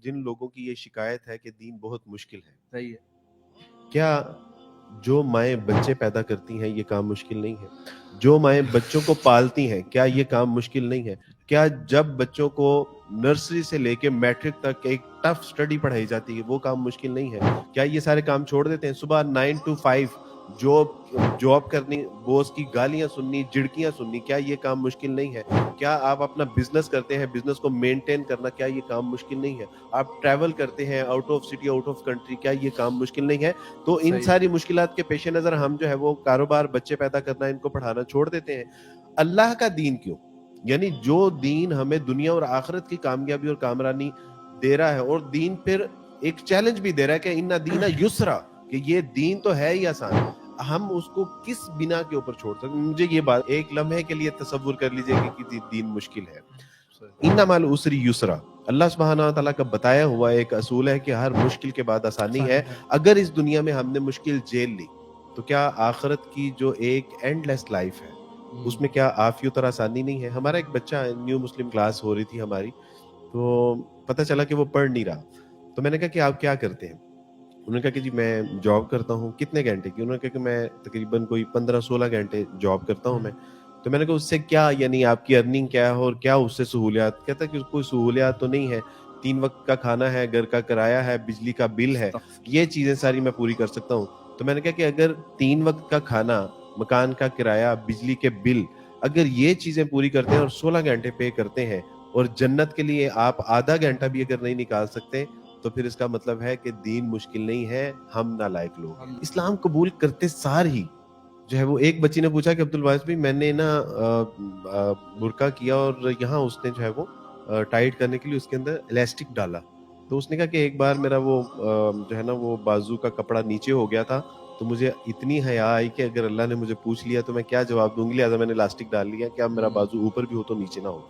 جن لوگوں کی یہ شکایت ہے کہ دین بہت مشکل ہے، صحیح ہے. کیا جو مائیں بچے پیدا کرتی ہیں یہ کام مشکل نہیں ہے؟ جو مائیں بچوں کو پالتی ہیں کیا یہ کام مشکل نہیں ہے؟ کیا جب بچوں کو نرسری سے لے کے میٹرک تک ایک ٹف سٹڈی پڑھائی جاتی ہے وہ کام مشکل نہیں ہے؟ کیا یہ سارے کام چھوڑ دیتے ہیں؟ صبح 9 to 5 جاب کرنی، باس کی گالیاں سننی، جھڑکیاں سننی، کیا یہ کام مشکل نہیں ہے؟ کیا آپ اپنا بزنس کرتے ہیں، بزنس کو مینٹین کرنا، کیا یہ کام مشکل نہیں ہے؟ آپ ٹریول کرتے ہیں out of city, out of country, کیا یہ کام مشکل نہیں ہے؟ تو ان صحیح. ساری مشکلات کے پیش نظر ہم جو ہے وہ کاروبار، بچے پیدا کرنا، ان کو پڑھانا چھوڑ دیتے ہیں. اللہ کا دین کیوں؟ یعنی جو دین ہمیں دنیا اور آخرت کی کامیابی اور کامرانی دے رہا ہے، اور دین پھر ایک چیلنج بھی دے رہا ہے کہ ان دین یسرا، کہ یہ دین تو ہے ہی آسان، ہم اس کو کس بنا کے اوپر چھوڑ سکتے؟ مجھے یہ بات ایک لمحے کے لیے تصور کر لیجئے کہ دین مشکل ہے. انما العسر یسرا، اللہ سبحانہ وتعالیٰ کا بتایا ہوا ایک اصول ہے کہ ہر مشکل کے بعد آسانی ہے. اگر اس دنیا میں ہم نے مشکل جیل لی تو کیا آخرت کی جو ایک اینڈ لیس لائف ہے اس میں کیا عافیت اور آسانی نہیں ہے؟ ہمارا ایک بچہ، نیو مسلم کلاس ہو رہی تھی ہماری، تو پتہ چلا کہ وہ پڑھ نہیں رہا. تو میں نے کہا کہ آپ کیا کرتے ہیں؟ انہوں نے کہا کہ جی میں جاب کرتا ہوں. کتنے گھنٹے کی؟ انہوں نے کہا کہ میں تقریباً کوئی 15-16 گھنٹے جاب کرتا ہوں میں. تو میں نے کہا اس سے کیا، یعنی آپ کی ارننگ کیا ہے اور کیا اس سے سہولیات؟ کہتا ہے کہ کوئی سہولیات تو نہیں ہے، 3 وقت کا کھانا ہے، گھر کا کرایہ ہے، بجلی کا بل ہے، یہ چیزیں ساری میں پوری کر سکتا ہوں. تو میں نے کہا کہ اگر 3 وقت کا کھانا، مکان کا کرایہ، بجلی کے بل، اگر یہ چیزیں پوری کرتے ہیں اور 16 گھنٹے پے کرتے ہیں، اور جنت کے لیے آپ آدھا گھنٹہ بھی اگر نہیں نکال سکتے، تو پھر اس کا مطلب ہے کہ دین مشکل نہیں ہے، ہم نالائق لوگ ہیں. اسلام قبول کرتے سار ہی جو ہے وہ ایک بچی نے پوچھا کہ عبدالواحد بھائی میں نے نا برقع کیا اور یہاں اس نے جو ہے وہ ٹائٹ کرنے کے لیے اس کے اندر الاسٹک ڈالا. تو اس نے کہا کہ ایک بار میرا وہ جو ہے نا وہ بازو کا کپڑا نیچے ہو گیا تھا، تو مجھے اتنی حیا آئی کہ اگر اللہ نے مجھے پوچھ لیا تو میں کیا جواب دوں گی، لہٰذا میں نے الاسٹک ڈال لیا کہ اب میرا بازو اوپر بھی ہو تو نیچے نہ ہو.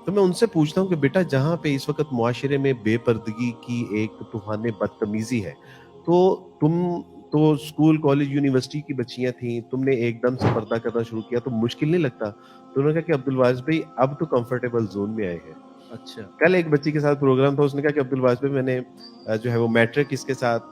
تو میں ان سے پوچھتا ہوں کہ بیٹا جہاں پہ اس وقت معاشرے میں بے پردگی کی ایک طوفان بدتمیزی ہے، تو تم تو اسکول، کالج، یونیورسٹی کی بچیاں تھیں، تم نے ایک دم سے پردہ کرنا شروع کیا تو مشکل نہیں لگتا؟ تو انہوں نے کہا کہ عبدالواحد بھائی اب تو کمفرٹیبل زون میں آئے ہیں. اچھا. کل ایک بچی کے ساتھ پروگرام تھا، اس نے کہا کہ عبدالواحد بھائی میں نے جو ہے وہ میٹرک اس کے ساتھ،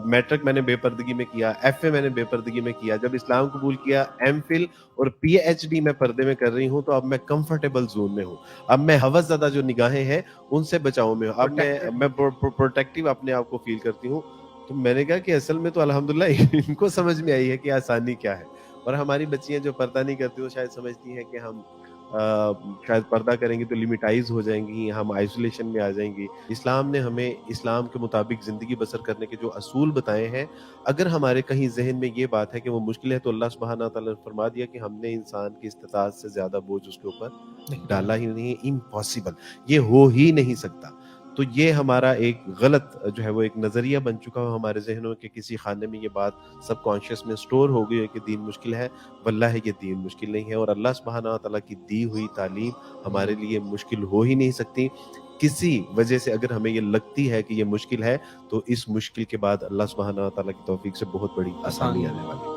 میٹرک میں نے بے پردگی میں کیا، ایف اے میں نے بے پردگی میں کیا، جب اسلام قبول کیا، ایم فل اور پی ایچ ڈی میں پردے میں کر رہی ہوں، تو اب میں کمفرٹیبل زون میں ہوں. اب میں ہوس زدہ جو نگاہیں ہیں ان سے بچاؤ میں ہوں، اب میں پروٹیکٹیو اپنے آپ کو فیل کرتی ہوں. تو میں نے کہا کہ اصل میں تو الحمدللہ ان کو سمجھ میں آئی ہے کہ آسانی کیا ہے، اور ہماری بچیاں جو پردہ نہیں کرتی وہ شاید سمجھتی ہیں کہ ہم شاید پردہ کریں گی تو لمیٹائز ہو جائیں گی، ہم آئسولیشن میں آ جائیں گی. اسلام نے ہمیں اسلام کے مطابق زندگی بسر کرنے کے جو اصول بتائے ہیں، اگر ہمارے کہیں ذہن میں یہ بات ہے کہ وہ مشکل ہے، تو اللہ سبحانہ تعالیٰ نے فرما دیا کہ ہم نے انسان کی استطاعت سے زیادہ بوجھ اس کے اوپر ڈالا ہی نہیں، امپاسبل، یہ ہو ہی نہیں سکتا. تو یہ ہمارا ایک غلط جو ہے وہ ایک نظریہ بن چکا ہو ہمارے ذہنوں کے کسی خانے میں، یہ بات سب کانشیس میں سٹور ہو گئی ہے کہ دین مشکل ہے. واللہ یہ دین مشکل نہیں ہے، اور اللہ سبحانہ تعالیٰ کی دی ہوئی تعلیم ہمارے لیے مشکل ہو ہی نہیں سکتی. کسی وجہ سے اگر ہمیں یہ لگتی ہے کہ یہ مشکل ہے، تو اس مشکل کے بعد اللہ سبحانہ تعالیٰ کی توفیق سے بہت بڑی آسانی آنے والی ہے.